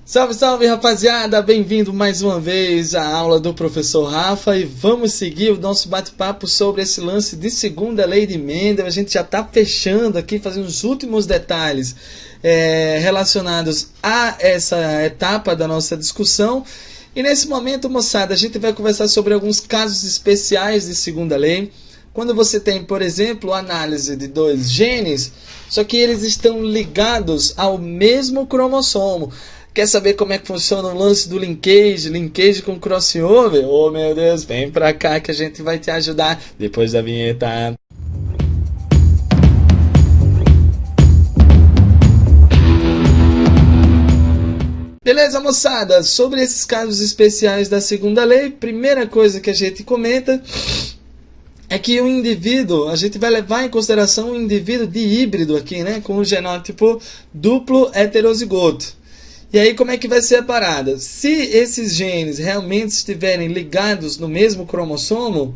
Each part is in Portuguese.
Salve, salve, rapaziada! Bem-vindo mais uma vez à aula do professor Rafa e vamos seguir o nosso bate-papo sobre esse lance de segunda lei de Mendel. A gente já está fechando aqui, fazendo os últimos detalhes relacionados a essa etapa da nossa discussão. E nesse momento, moçada, a gente vai conversar sobre alguns casos especiais de segunda lei. Quando você tem, por exemplo, a análise de dois genes, só que eles estão ligados ao mesmo cromossomo. Quer saber como é que funciona o lance do linkage com crossover? Oh, meu Deus, vem pra cá que a gente vai te ajudar depois da vinheta. Beleza, moçada? Sobre esses casos especiais da segunda lei, primeira coisa que a gente comenta é que o indivíduo, a gente vai levar em consideração o indivíduo de híbrido aqui, né? Com o genótipo duplo heterozigoto. E aí como é que vai ser a parada? Se esses genes realmente estiverem ligados no mesmo cromossomo,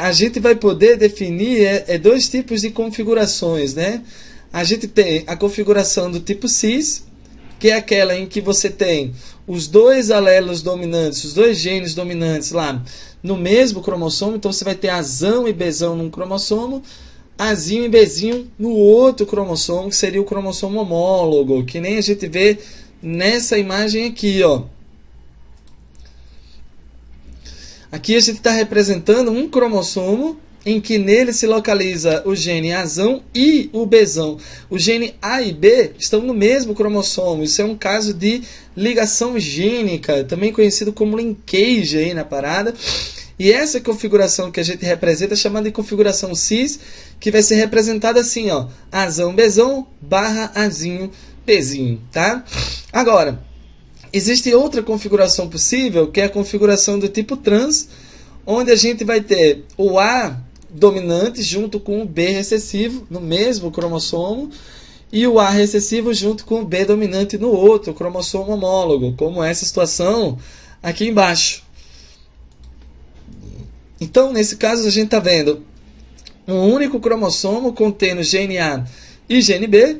a gente vai poder definir dois tipos de configurações, né? A gente tem a configuração do tipo cis, que é aquela em que você tem os dois alelos dominantes, os dois genes dominantes lá no mesmo cromossomo. Então você vai ter Azão e Bzão num cromossomo, Azinho e Bzinho no outro cromossomo, que seria o cromossomo homólogo, que nem a gente vê nessa imagem aqui, ó. Aqui a gente está representando um cromossomo em que nele se localiza o gene Azão e o Bzão. O gene A e B estão no mesmo cromossomo. Isso é um caso de ligação gênica, também conhecido como linkage aí na parada. E essa configuração que a gente representa é chamada de configuração cis, que vai ser representada assim, ó, Azão, Bzão, barra Azinho, Bzinho, tá? Agora, existe outra configuração possível, que é a configuração do tipo trans, onde a gente vai ter o A dominante junto com o B recessivo no mesmo cromossomo, e o A recessivo junto com o B dominante no outro cromossomo homólogo, como essa situação aqui embaixo. Então, nesse caso, a gente está vendo um único cromossomo contendo gene A e gene B.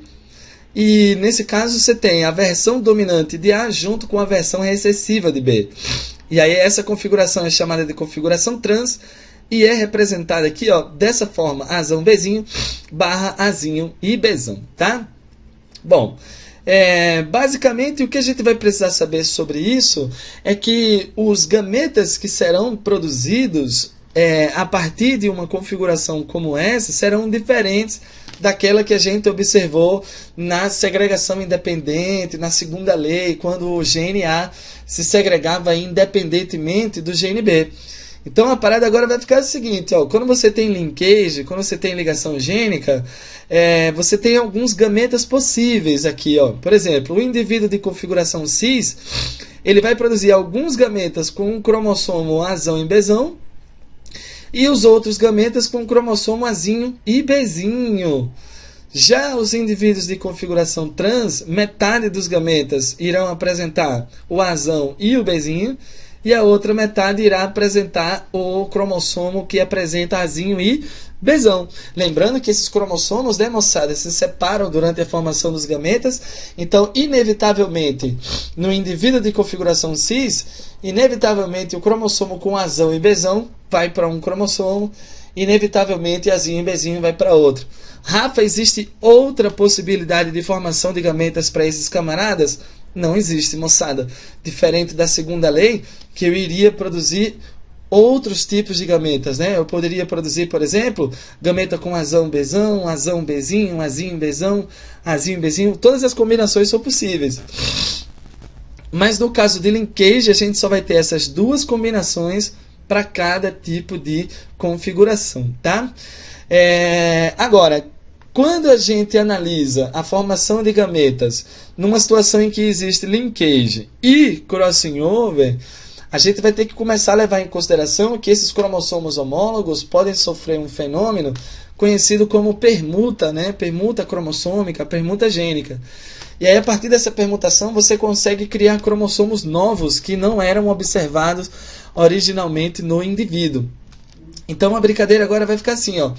E, nesse caso, você tem a versão dominante de A junto com a versão recessiva de B. E aí, essa configuração é chamada de configuração trans e é representada aqui, ó, dessa forma, Azão, Bzinho, barra Azinho e Bzão, tá? Bom, basicamente o que a gente vai precisar saber sobre isso é que os gametas que serão produzidos a partir de uma configuração como essa serão diferentes daquela que a gente observou na segregação independente, na segunda lei, quando o gene A se segregava independentemente do gene B. Então a parada agora vai ficar o seguinte, ó, quando você tem linkage, quando você tem ligação gênica, você tem alguns gametas possíveis aqui, ó. Por exemplo, o indivíduo de configuração cis, ele vai produzir alguns gametas com um cromossomo Azão e Bzão, e os outros gametas com cromossomo Azinho e Bzinho. Já os indivíduos de configuração trans, metade dos gametas irão apresentar o Azão e o Bzinho, e a outra metade irá apresentar o cromossomo que apresenta Azinho e Bzão. Lembrando que esses cromossomos, né, moçada, se separam durante a formação dos gametas. Então, inevitavelmente, no indivíduo de configuração cis, inevitavelmente o cromossomo com Azão e Bzão vai para um cromossomo, inevitavelmente Azinho e Bzinho vai para outro. Rafa, existe outra possibilidade de formação de gametas para esses camaradas? Não existe, moçada. Diferente da segunda lei, que eu iria produzir outros tipos de gametas, né? Eu poderia produzir, por exemplo, gameta com Azão, Bzão, Azão, Bzinho, Azinho, Bzão, Azinho, Bzinho. Todas as combinações são possíveis. Mas no caso de linkage, a gente só vai ter essas duas combinações para cada tipo de configuração, tá? Agora, quando a gente analisa a formação de gametas numa situação em que existe linkage e crossing over, a gente vai ter que começar a levar em consideração que esses cromossomos homólogos podem sofrer um fenômeno conhecido como permuta, né? Permuta cromossômica, permuta gênica. E aí, a partir dessa permutação, você consegue criar cromossomos novos que não eram observados originalmente no indivíduo. Então a brincadeira agora vai ficar assim, ó.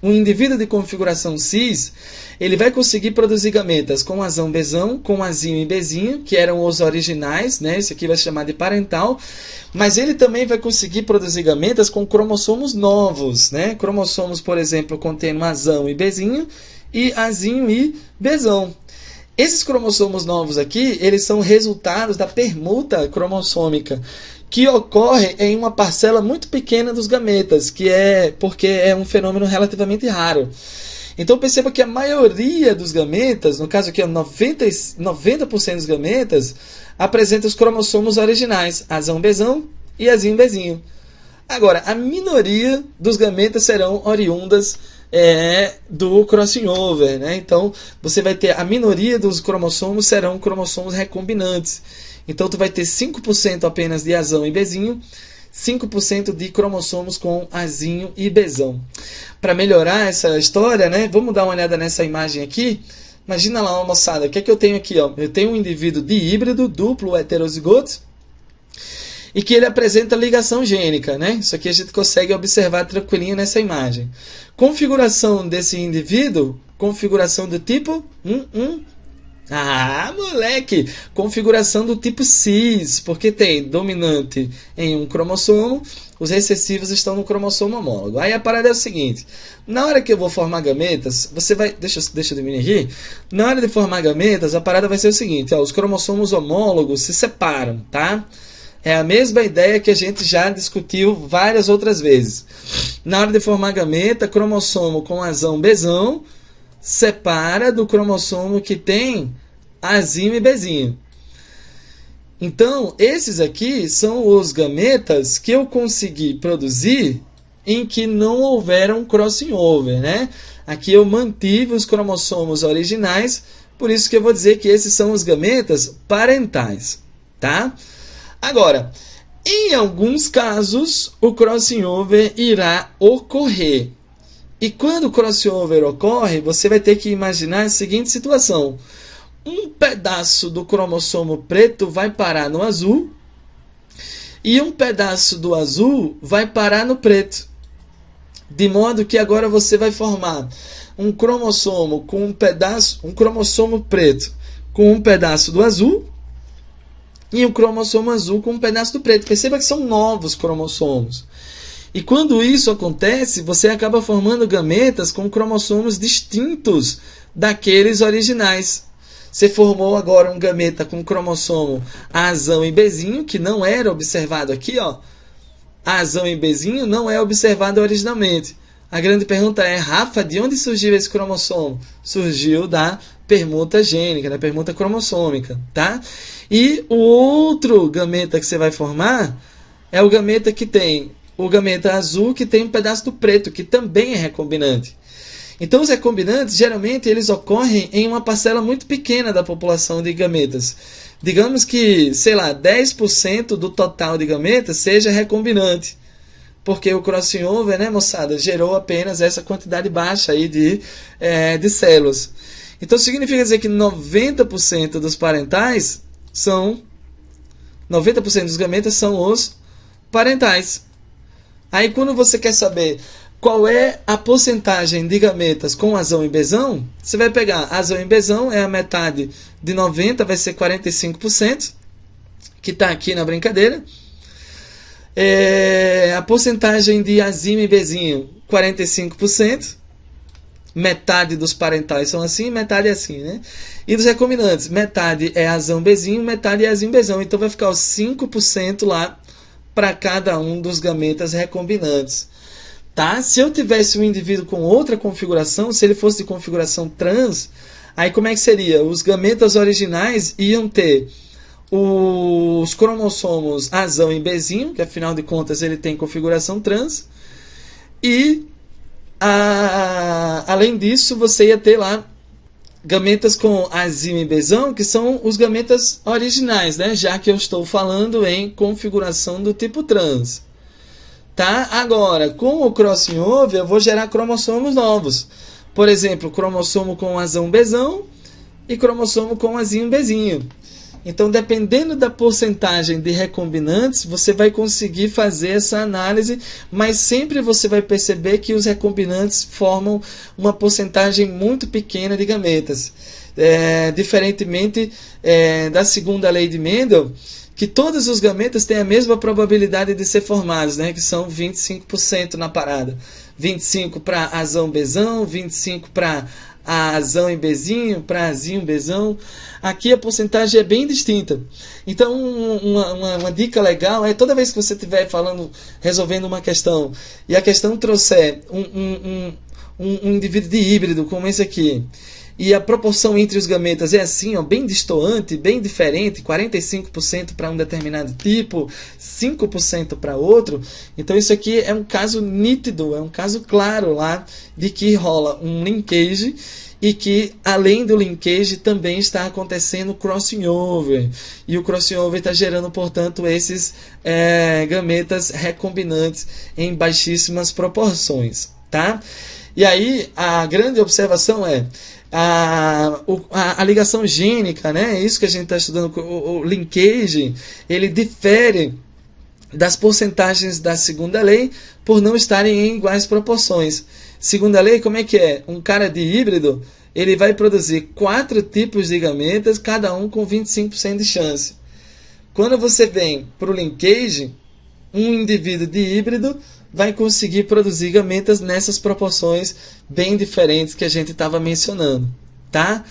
Um indivíduo de configuração cis, ele vai conseguir produzir gametas com azão, bezão, com azinho e bezinho, que eram os originais, né? Esse aqui vai se chamar de parental. Mas ele também vai conseguir produzir gametas com cromossomos novos, né? Cromossomos, por exemplo, contendo azão e bezinho, e azinho e bezão. Esses cromossomos novos aqui, eles são resultados da permuta cromossômica, que ocorre em uma parcela muito pequena dos gametas, que é porque é um fenômeno relativamente raro. Então perceba que a maioria dos gametas, no caso aqui 90% dos gametas, apresenta os cromossomos originais, azão, bezão e azinho, bezinho. Agora, a minoria dos gametas serão oriundas do crossing over, né? Então você vai ter a minoria dos cromossomos serão cromossomos recombinantes. Então tu vai ter 5% apenas de azão e bezinho, 5% de cromossomos com azinho e bezão. Para melhorar essa história, né? Vamos dar uma olhada nessa imagem aqui. Imagina lá, moçada, o que é que eu tenho aqui, ó? Eu tenho um indivíduo dihíbrido, duplo heterozigoto, e que ele apresenta ligação gênica, né? Isso aqui a gente consegue observar tranquilinho nessa imagem. Configuração desse indivíduo, configuração do tipo Ah, moleque! Configuração do tipo cis, porque tem dominante em um cromossomo, os recessivos estão no cromossomo homólogo. Aí a parada é o seguinte, na hora que eu vou formar gametas, você vai... Deixa eu diminuir aqui. Na hora de formar gametas, a parada vai ser o seguinte, ó, os cromossomos homólogos se separam, tá? É a mesma ideia que a gente já discutiu várias outras vezes. Na hora de formar gameta, cromossomo com azão, bezão, separa do cromossomo que tem azinho e bezinho. Então, esses aqui são os gametas que eu consegui produzir em que não houveram crossing over, né? Aqui eu mantive os cromossomos originais, por isso que eu vou dizer que esses são os gametas parentais, tá? Agora, em alguns casos, o crossing over irá ocorrer. E quando o crossover ocorre, você vai ter que imaginar a seguinte situação. Um pedaço do cromossomo preto vai parar no azul e um pedaço do azul vai parar no preto. De modo que agora você vai formar um cromossomo com um cromossomo preto com um pedaço do azul e um cromossomo azul com um pedaço do preto. Perceba que são novos cromossomos. E quando isso acontece, você acaba formando gametas com cromossomos distintos daqueles originais. Você formou agora um gameta com cromossomo azão e bezinho, que não era observado aqui, ó. Azão e bezinho não é observado originalmente. A grande pergunta é, Rafa, de onde surgiu esse cromossomo? Surgiu da permuta gênica, da permuta cromossômica, tá? E o outro gameta que você vai formar é o gameta que tem o gameta azul, que tem um pedaço do preto, que também é recombinante. Então, os recombinantes, geralmente, eles ocorrem em uma parcela muito pequena da população de gametas. Digamos que, sei lá, 10% do total de gametas seja recombinante. Porque o crossing over, né, moçada, gerou apenas essa quantidade baixa aí de células. Então, significa dizer que 90% dos parentais são... 90% dos gametas são os parentais. Aí quando você quer saber qual é a porcentagem de gametas com azão e bezão, você vai pegar azão e bezão, é a metade de 90, vai ser 45%, que está aqui na brincadeira. A porcentagem de azinho e bezinho, 45%. Metade dos parentais são assim, metade é assim, né? E dos recombinantes, metade é azão, bezinho, metade é azinho, bezão. Então vai ficar os 5% lá para cada um dos gametas recombinantes, tá? Se eu tivesse um indivíduo com outra configuração, se ele fosse de configuração trans, aí como é que seria? Os gametas originais iam ter os cromossomos azão e bezinho, que afinal de contas ele tem configuração trans, e além disso você ia ter lá gametas com azinho e bezão, que são os gametas originais, né? Já que eu estou falando em configuração do tipo trans. Tá? Agora, com o crossing over, eu vou gerar cromossomos novos. Por exemplo, cromossomo com azão bezão e cromossomo com azinho bezinho. Então, dependendo da porcentagem de recombinantes, você vai conseguir fazer essa análise, mas sempre você vai perceber que os recombinantes formam uma porcentagem muito pequena de gametas. Diferentemente da segunda lei de Mendel, que todos os gametas têm a mesma probabilidade de ser formados, né, que são 25% na parada. 25 para azão bezão, 25 para azão e bezinho, para azinho bezão. Aqui a porcentagem é bem distinta. Então, uma dica legal é toda vez que você estiver resolvendo uma questão, e a questão trouxer um indivíduo de híbrido, como esse aqui, e a proporção entre os gametas é assim, ó, bem destoante, bem diferente, 45% para um determinado tipo, 5% para outro. Então isso aqui é um caso nítido, é um caso claro lá de que rola um linkage e que, além do linkage, também está acontecendo crossing over. E o crossing over está gerando, portanto, esses gametas recombinantes em baixíssimas proporções, tá? E aí, a grande observação é a ligação gênica, né? É isso que a gente está estudando. O linkage, ele difere das porcentagens da segunda lei por não estarem em iguais proporções. Segunda lei, como é que é? Um cara de híbrido, ele vai produzir 4 tipos de gametas, cada um com 25% de chance. Quando você vem para o linkage, um indivíduo de híbrido vai conseguir produzir gametas nessas proporções bem diferentes que a gente estava mencionando, tá?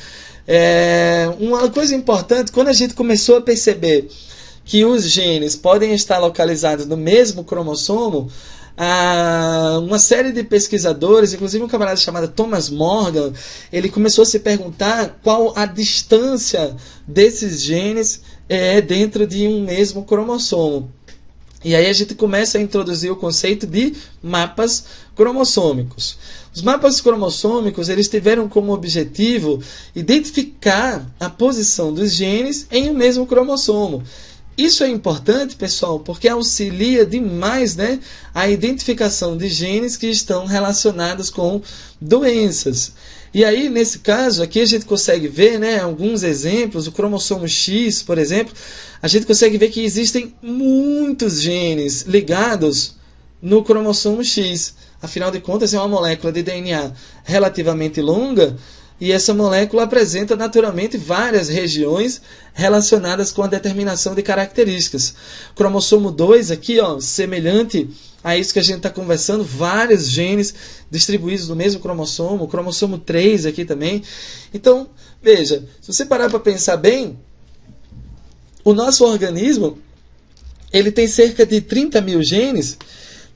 Uma coisa importante, quando a gente começou a perceber que os genes podem estar localizados no mesmo cromossomo, uma série de pesquisadores, inclusive um camarada chamado Thomas Morgan, ele começou a se perguntar qual a distância desses genes dentro de um mesmo cromossomo. E aí a gente começa a introduzir o conceito de mapas cromossômicos. Os mapas cromossômicos, eles tiveram como objetivo identificar a posição dos genes em um mesmo cromossomo. Isso é importante, pessoal, porque auxilia demais, né, a identificação de genes que estão relacionados com doenças. E aí, nesse caso, aqui a gente consegue ver, né, alguns exemplos. O cromossomo X, por exemplo, a gente consegue ver que existem muitos genes ligados no cromossomo X. Afinal de contas, é uma molécula de DNA relativamente longa, e essa molécula apresenta naturalmente várias regiões relacionadas com a determinação de características. Cromossomo 2 aqui, ó, semelhante a isso que a gente está conversando, vários genes distribuídos no mesmo cromossomo. O cromossomo 3 aqui também. Então, veja, se você parar para pensar bem, o nosso organismo ele tem cerca de 30 mil genes,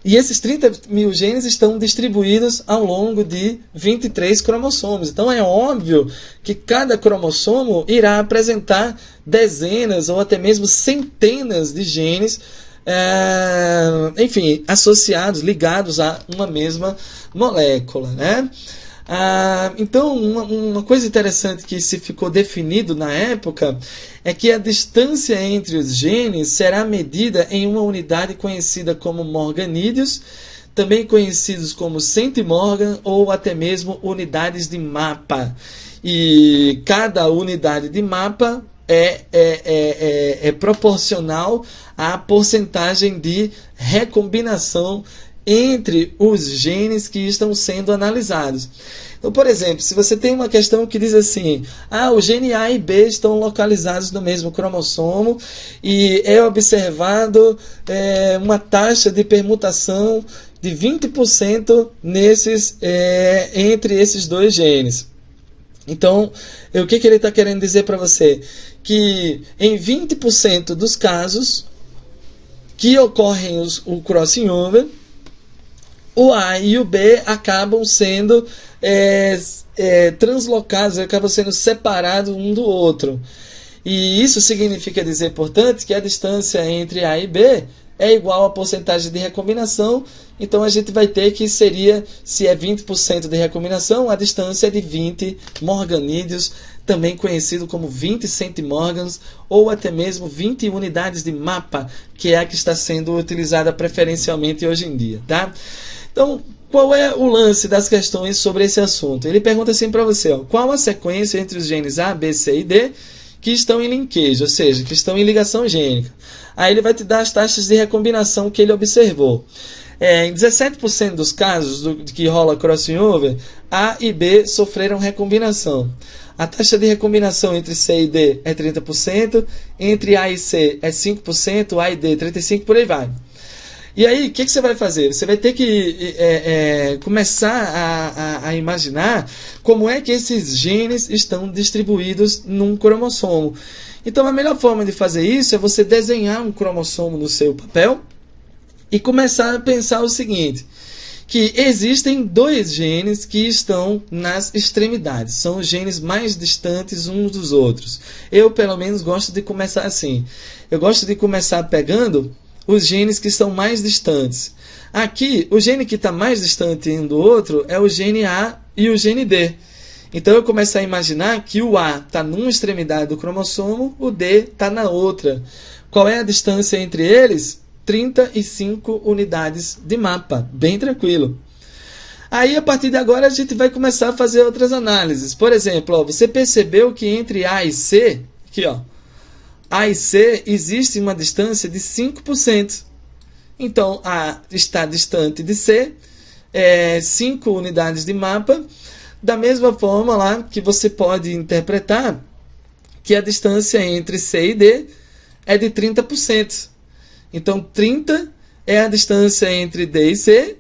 e esses 30 mil genes estão distribuídos ao longo de 23 cromossomos. Então é óbvio que cada cromossomo irá apresentar dezenas ou até mesmo centenas de genes, enfim, associados, ligados a uma mesma molécula, né? Então, uma coisa interessante que se ficou definido na época é que a distância entre os genes será medida em uma unidade conhecida como morganídeos, também conhecidos como centimorgan ou até mesmo unidades de mapa. E cada unidade de mapa é proporcional à porcentagem de recombinação entre os genes que estão sendo analisados. Então, por exemplo, se você tem uma questão que diz assim, o gene A e B estão localizados no mesmo cromossomo e é observado uma taxa de permutação de 20% entre esses dois genes. Então, o que ele está querendo dizer para você? Que em 20% dos casos que ocorrem o crossing over, o A e o B acabam sendo translocados, acabam sendo separados um do outro. E isso significa dizer, portanto, que a distância entre A e B é igual à porcentagem de recombinação. Então a gente vai ter que se é 20% de recombinação, a distância é de 20 morganídeos, também conhecido como 20 centimorgans, ou até mesmo 20 unidades de mapa, que é a que está sendo utilizada preferencialmente hoje em dia, tá? Então, qual é o lance das questões sobre esse assunto? Ele pergunta assim para você, qual a sequência entre os genes A, B, C e D que estão em linkage, ou seja, que estão em ligação gênica. Aí ele vai te dar as taxas de recombinação que ele observou. Em 17% dos casos de que rola crossing over, A e B sofreram recombinação. A taxa de recombinação entre C e D é 30%, entre A e C é 5%, A e D 35%, por aí vai. E aí, o que você vai fazer? Você vai ter que começar a imaginar como é que esses genes estão distribuídos num cromossomo. Então, a melhor forma de fazer isso é você desenhar um cromossomo no seu papel e começar a pensar o seguinte, que existem dois genes que estão nas extremidades. São os genes mais distantes uns dos outros. Eu, pelo menos, gosto de começar assim. Eu gosto de começar pegando os genes que estão mais distantes. Aqui, o gene que está mais distante um do outro é o gene A e o gene D. Então, eu começo a imaginar que o A está numa extremidade do cromossomo, o D está na outra. Qual é a distância entre eles? 35 unidades de mapa. Bem tranquilo. Aí, a partir de agora, a gente vai começar a fazer outras análises. Por exemplo, ó, você percebeu que entre A e C, aqui, ó, A e C existe uma distância de 5%. Então, A está distante de C, 5 unidades de mapa. Da mesma forma lá que você pode interpretar que a distância entre C e D é de 30%. Então, 30 é a distância entre D e C,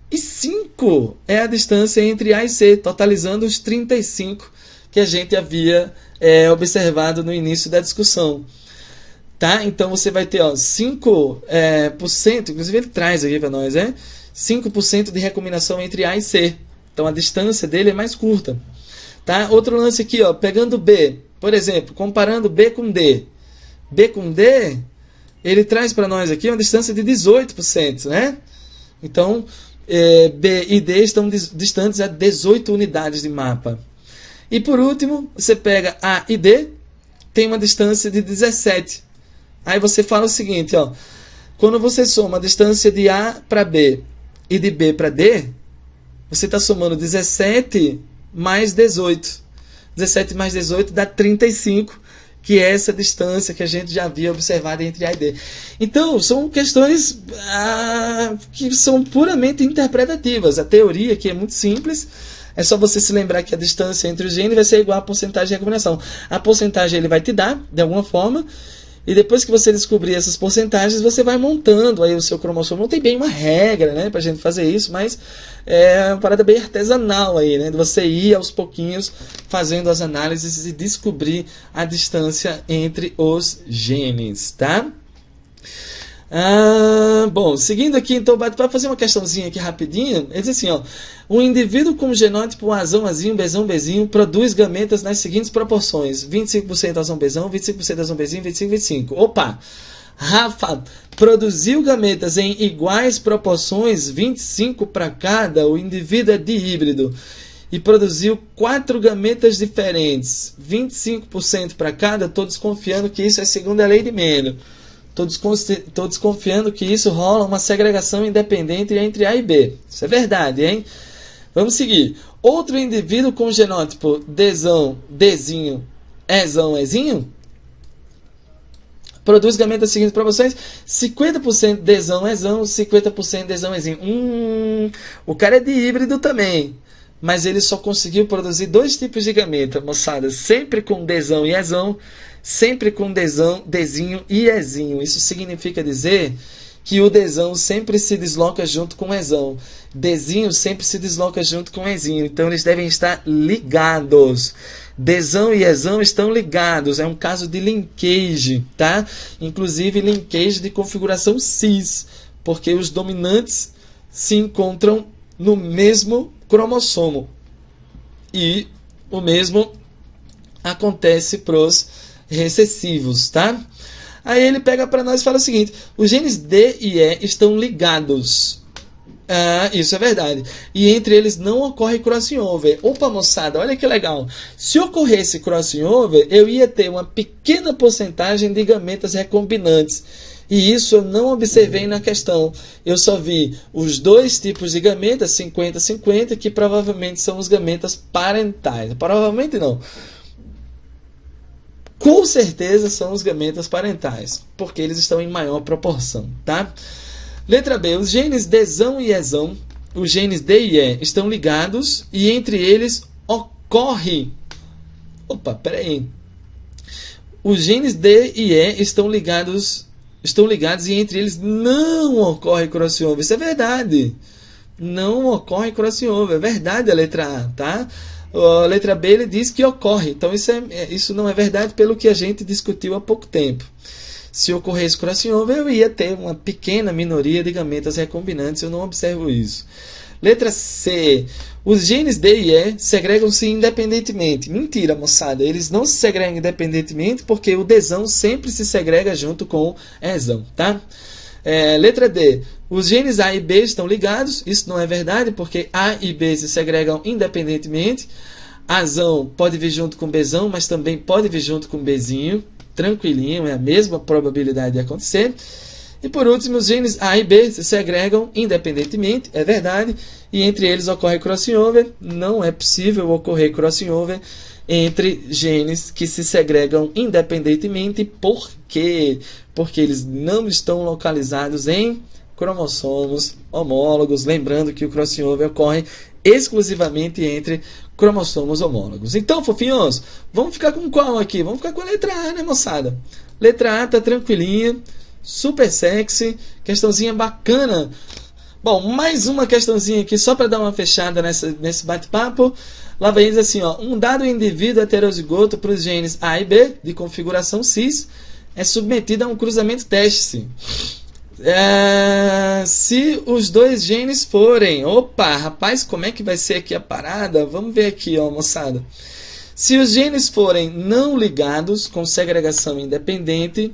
e 5 é a distância entre A e C, totalizando os 35 que a gente havia observado no início da discussão. Tá? Então, você vai ter 5%, inclusive ele traz aqui para nós, 5% de recombinação entre A e C. Então, a distância dele é mais curta. Tá? Outro lance aqui, ó, pegando B, por exemplo, comparando B com D. B com D, ele traz para nós aqui uma distância de 18%, né? Então, B e D estão distantes a 18 unidades de mapa. E por último, você pega A e D, tem uma distância de 17. Aí você fala o seguinte, ó, quando você soma a distância de A para B e de B para D, você está somando 17 mais 18. 17 mais 18 dá 35, que é essa distância que a gente já havia observado entre A e D. Então, são questões que são puramente interpretativas. A teoria aqui é muito simples. É só você se lembrar que a distância entre os genes vai ser igual à porcentagem de recombinação. A porcentagem ele vai te dar, de alguma forma, e depois que você descobrir essas porcentagens, você vai montando aí o seu cromossomo. Não tem bem uma regra, né, pra gente fazer isso, mas é uma parada bem artesanal aí, né, de você ir aos pouquinhos fazendo as análises e descobrir a distância entre os genes, tá? Bom, seguindo aqui, então, para fazer uma questãozinha aqui rapidinho, ele diz assim, ó, um indivíduo com genótipo Azão, Azinho, Bezão, Bezinho produz gametas nas seguintes proporções: 25% Azão, Bezão, 25% Azão, Bezinho, 25%, 25%. Opa! Rafa produziu gametas em iguais proporções, 25 para cada, o indivíduo é dihíbrido, e produziu 4 gametas diferentes, 25% para cada. Estou desconfiando que isso é segundo a lei de Mendel. Estou desconfiando que isso rola uma segregação independente entre A e B. Isso é verdade, hein? Vamos seguir. Outro indivíduo com genótipo Dzão, Dzinho, Ezão, Ezinho produz gametas das seguintes proporções: 50% Dzão, Ezão, 50% Dzão, Ezinho. O cara é de híbrido também, mas ele só conseguiu produzir 2 tipos de gameta, moçada. Sempre com Dzão e Ezão, sempre com Dzão, Dzinho e Ezinho. Isso significa dizer que o Dzão sempre se desloca junto com o Ezão. Dzinho sempre se desloca junto com o Ezinho. Então eles devem estar ligados. Dzão e Ezão estão ligados. É um caso de linkage, tá? Inclusive linkage de configuração cis, porque os dominantes se encontram no mesmo cromossomo. E o mesmo acontece para os recessivos, tá? Aí ele pega para nós e fala o seguinte: os genes D e E estão ligados. Isso é verdade. E entre eles não ocorre crossing over. Opa, moçada, olha que legal. Se ocorresse crossing over, eu ia ter uma pequena porcentagem de gametas recombinantes. E isso eu não observei na questão. Eu só vi os 2 tipos de gametas, 50-50, que provavelmente são os gametas parentais. Provavelmente não. com certeza são os gametas parentais, porque eles estão em maior proporção, tá? Letra B, os genes Dzão e Ezão, os genes D e E estão ligados e entre eles ocorre... Opa, peraí. Os genes D e E estão ligados e entre eles não ocorre crossover. Isso é verdade. Não ocorre crossover. É verdade a letra A, tá? A letra B ele diz que ocorre. Então isso não é verdade pelo que a gente discutiu há pouco tempo. Se ocorresse crossover, eu ia ter uma pequena minoria de gametas recombinantes. Eu não observo isso. Letra C. Os genes D e E segregam-se independentemente. Mentira, moçada. Eles não se segregam independentemente porque o Dzão sempre se segrega junto com o Ezão, tá? Letra D. Os genes A e B estão ligados. Isso não é verdade porque A e B se segregam independentemente. Azão pode vir junto com Bzão, mas também pode vir junto com Bzinho. Tranquilinho, é a mesma probabilidade de acontecer. E por último, os genes A e B se segregam independentemente, é verdade, e entre eles ocorre crossover. Não é possível ocorrer crossover entre genes que se segregam independentemente. Por quê? Porque eles não estão localizados em cromossomos homólogos. Lembrando que o crossover ocorre exclusivamente entre cromossomos homólogos. Então, fofinhos, vamos ficar com qual aqui? Vamos ficar com a letra A, né, moçada? Letra A tá tranquilinha. Super sexy, questãozinha bacana. Bom, mais uma questãozinha aqui só para dar uma fechada nesse bate-papo. Lá vem diz assim, ó, um dado indivíduo heterozigoto para os genes A e B de configuração cis é submetido a um cruzamento teste. Se os dois genes forem... Opa, rapaz, como é que vai ser aqui a parada? Vamos ver aqui, ó, moçada. Se os genes forem não ligados com segregação independente...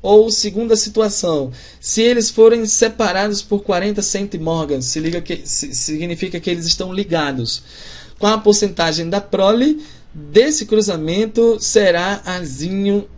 Ou segunda situação, se eles forem separados por 40 centimorgans, significa que eles estão ligados. Com a porcentagem da prole desse cruzamento será Azinho,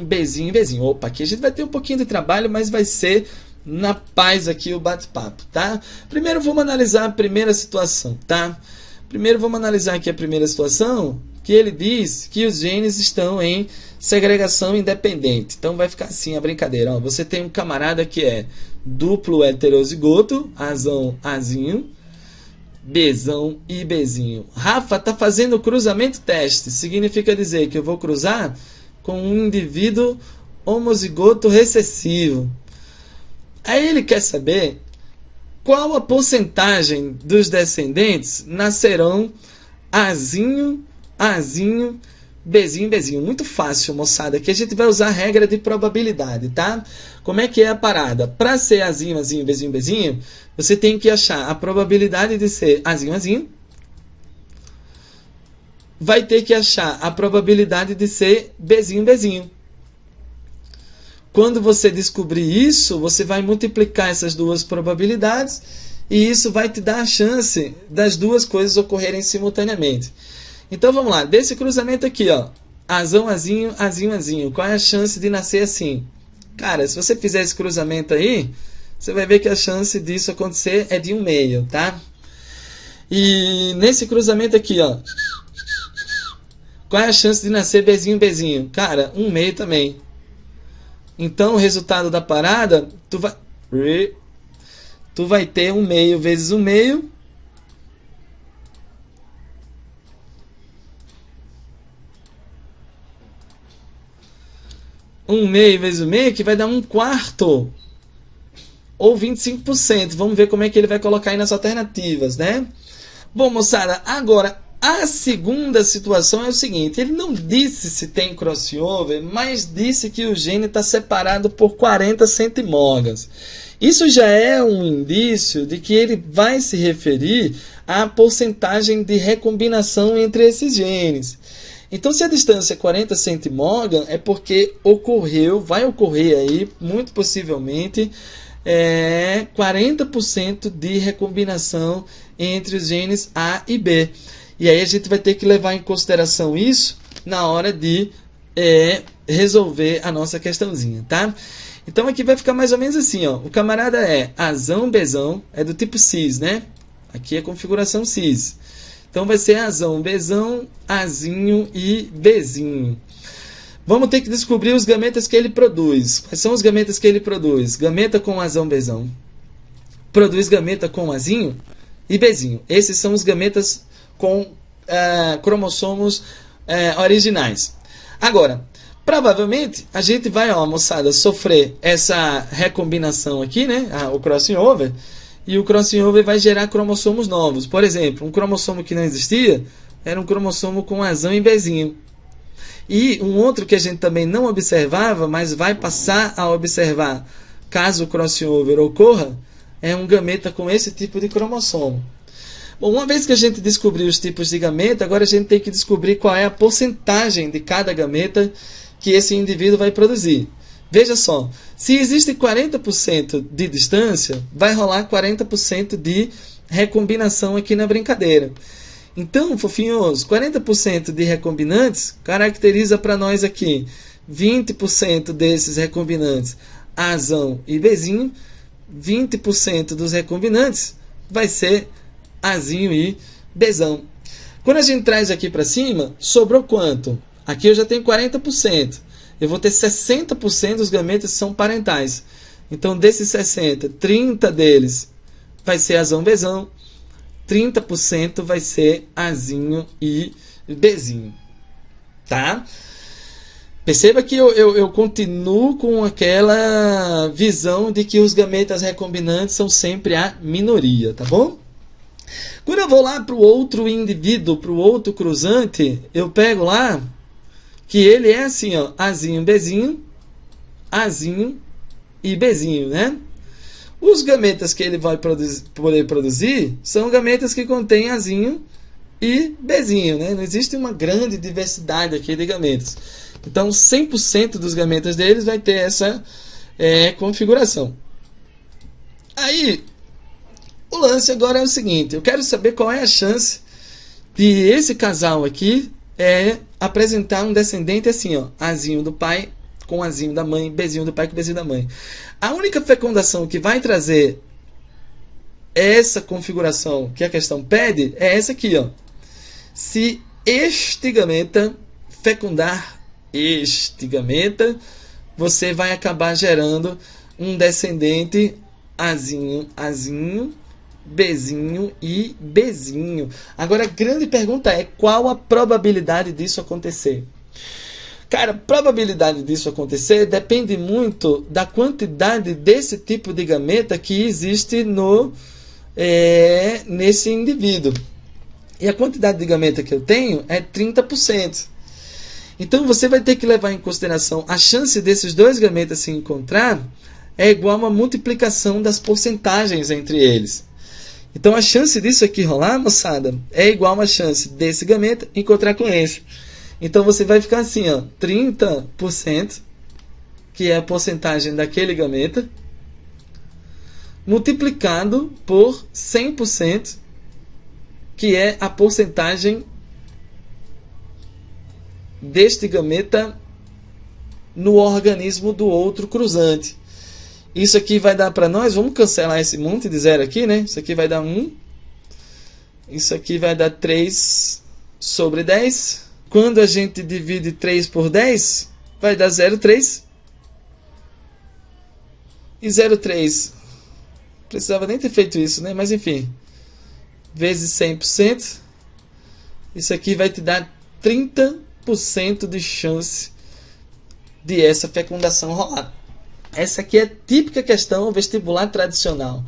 Bzinho, Bzinho. Opa, aqui a gente vai ter um pouquinho de trabalho, mas vai ser na paz aqui o bate-papo, tá? Primeiro vamos analisar a primeira situação, tá? Primeiro vamos analisar aqui a primeira situação, que ele diz que os genes estão em segregação independente. Então vai ficar assim a brincadeira. Ó, você tem um camarada que é duplo heterozigoto, Azão, Azinho, Bzão e Bzinho. Rafa tá fazendo cruzamento teste. Significa dizer que eu vou cruzar com um indivíduo homozigoto recessivo. Aí ele quer saber qual a porcentagem dos descendentes nascerão Azinho, Bzinho, Bzinho. Muito fácil, moçada. Aqui a gente vai usar a regra de probabilidade, tá? Como é que é a parada? Para ser Azinho, Bzinho, Bzinho, você tem que achar a probabilidade de ser Azinho. Vai ter que achar a probabilidade de ser Bzinho. Quando você descobrir isso, você vai multiplicar essas duas probabilidades e isso vai te dar a chance das duas coisas ocorrerem simultaneamente. Então vamos lá, desse cruzamento aqui, ó, Azão, Azinho, qual é a chance de nascer assim? Cara, se você fizer esse cruzamento aí, você vai ver que a chance disso acontecer é de 1/2, tá? E nesse cruzamento aqui, ó, qual é a chance de nascer Bzinho? Cara, 1/2 também. Então o resultado da parada, tu vai ter 1/2 vezes 1/2. 1/2 vezes 1/2, que vai dar 1/4 ou 25%. Vamos ver como é que ele vai colocar aí nas alternativas, né? Bom, moçada, agora a segunda situação é o seguinte: ele não disse se tem crossover, mas disse que o gene está separado por 40 centimorgans. Isso já é um indício de que ele vai se referir à porcentagem de recombinação entre esses genes. Então, se a distância é 40 centimorgan, é porque vai ocorrer aí, muito possivelmente, 40% de recombinação entre os genes A e B. E aí a gente vai ter que levar em consideração isso na hora de resolver a nossa questãozinha, tá? Então aqui vai ficar mais ou menos assim, ó. O camarada é Azão, Bzão, é do tipo cis, né? Aqui é configuração cis. Então vai ser azão, bezão, azinho e bezinho. Vamos ter que descobrir os gametas que ele produz. Quais são os gametas que ele produz? Gameta com azão, bezão. Produz gameta com azinho e bezinho. Esses são os gametas com cromossomos originais. Agora, provavelmente a gente vai, moçada, sofrer essa recombinação aqui, né? O crossing over. E o crossing over vai gerar cromossomos novos. Por exemplo, um cromossomo que não existia era um cromossomo com azão e bezinho. E um outro que a gente também não observava, mas vai passar a observar caso o crossing over ocorra, é um gameta com esse tipo de cromossomo. Bom, uma vez que a gente descobriu os tipos de gameta, agora a gente tem que descobrir qual é a porcentagem de cada gameta que esse indivíduo vai produzir. Veja só, se existe 40% de distância, vai rolar 40% de recombinação aqui na brincadeira. Então, fofinhos, 40% de recombinantes caracteriza para nós aqui 20% desses recombinantes azão e bezinho, 20% dos recombinantes vai ser azinho e bezão. Quando a gente traz aqui para cima, sobrou quanto? Aqui eu já tenho 40%. Eu vou ter 60% dos gametas que são parentais. Então, desses 60, 30 deles vai ser azão, bezão. 30% vai ser azinho e bezinho. Tá? Perceba que eu continuo com aquela visão de que os gametas recombinantes são sempre a minoria, tá bom? Quando eu vou lá para o outro indivíduo, para o outro cruzante, eu pego lá que ele é assim, azinho, bezinho, azinho e bezinho, né? Os gametas que ele vai poder produzir são gametas que contêm azinho e bezinho, né? Não existe uma grande diversidade aqui de gametas. Então, 100% dos gametas deles vai ter essa configuração. Aí, o lance agora é o seguinte. Eu quero saber qual é a chance de esse casal aqui apresentar um descendente assim, azinho do pai com azinho da mãe, bezinho do pai com bezinho da mãe. A única fecundação que vai trazer essa configuração que a questão pede é essa aqui, Se este gameta fecundar este gameta, você vai acabar gerando um descendente azinho, azinho, bezinho e bezinho. Agora a grande pergunta é: qual a probabilidade disso acontecer? Cara, a probabilidade disso acontecer depende muito da quantidade desse tipo de gameta que existe nesse indivíduo. E a quantidade de gameta que eu tenho é 30%. Então você vai ter que levar em consideração a chance desses dois gametas se encontrar é igual a uma multiplicação das porcentagens entre eles. Então a chance disso aqui rolar, moçada, é igual a uma chance desse gameta encontrar com esse. Então você vai ficar assim, 30%, que é a porcentagem daquele gameta, multiplicado por 100%, que é a porcentagem deste gameta no organismo do outro cruzante. Isso aqui vai dar para nós, vamos cancelar esse monte de zero aqui, né? Isso aqui vai dar 1. Isso aqui vai dar 3 sobre 10. Quando a gente divide 3 por 10, vai dar 0,3. E 0,3. Precisava nem ter feito isso, né? Mas enfim. Vezes 100%. Isso aqui vai te dar 30% de chance de essa fecundação rolar. Essa aqui é a típica questão vestibular tradicional.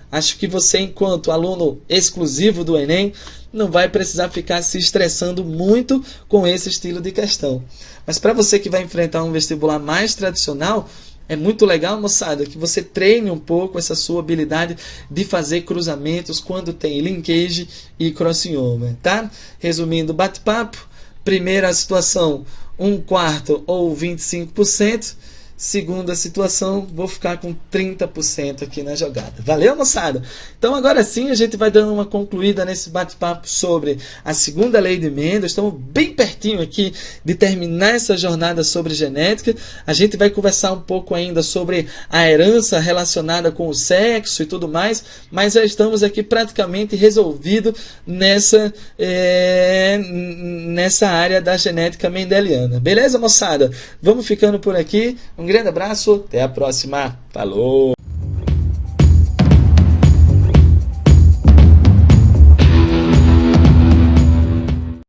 Acho que você, enquanto aluno exclusivo do Enem, não vai precisar ficar se estressando muito com esse estilo de questão. Mas para você que vai enfrentar um vestibular mais tradicional, é muito legal, moçada, que você treine um pouco essa sua habilidade de fazer cruzamentos quando tem linkage e crossing over, tá? Resumindo o bate-papo, primeira situação, 1/4 ou 25%. segunda situação, vou ficar com 30% aqui na jogada. Valeu, moçada? Então agora sim a gente vai dando uma concluída nesse bate-papo sobre a segunda lei de Mendel. Estamos bem pertinho aqui de terminar essa jornada sobre genética. A gente vai conversar um pouco ainda sobre a herança relacionada com o sexo e tudo mais, mas já estamos aqui praticamente resolvido nessa área da genética mendeliana. Beleza, moçada? Vamos ficando por aqui. Um grande abraço, até a próxima. Falou!